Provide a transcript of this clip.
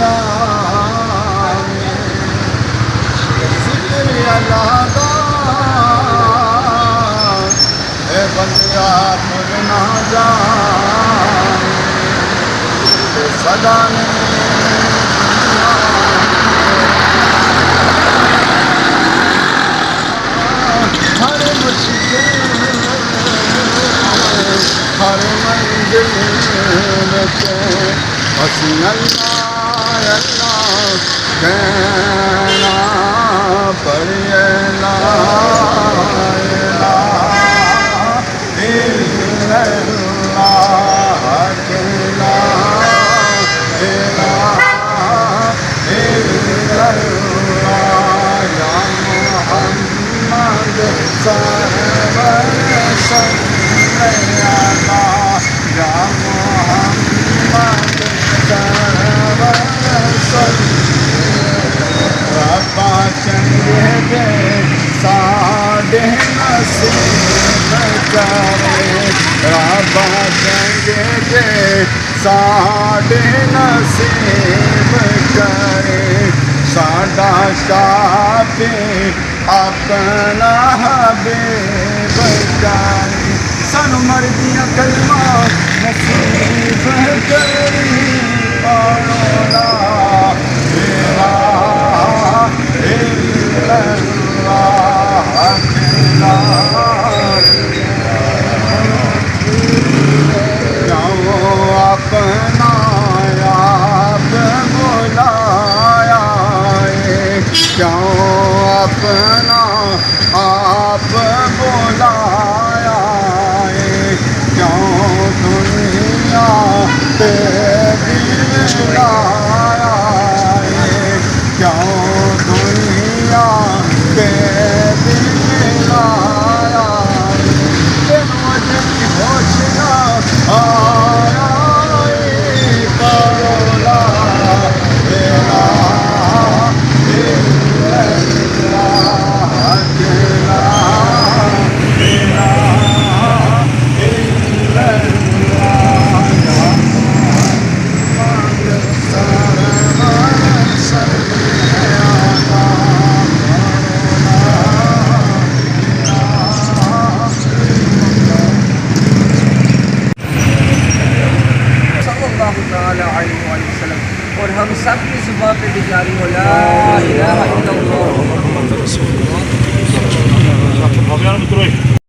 जाने जिक्र अल्लाह दा ए बंदिया भुल ना जाने सदा ने हर मुश्किल हर मंजिल में हसी अल्लाह अल्लाह कहना पड़े ला इलाहा इल्लल्लाह अकेला इलाहा इल्लल्लाह या मोहम्मद सरवर सल्लल्लाह या मोहम्मद सरवर सल्लल्लाह रब्बा चंगे दे साडे नसीब करे रब्बा चंगे दे साडे नसीब करे साडा शाफी अपना हबीब जाने सानू मर्दियां कलमा नसीब करी पाना इलाहा इल्लल्लाह अकेला जाओ अपना आप बुलाया क्यों अपना आप बुलाया क्यों दुनिया ते दिलाया क्यों दुनिया ते दिलाया मुझे होशना आया करोला और हम सब की जुबान पे भी जारी हो ला इलाहा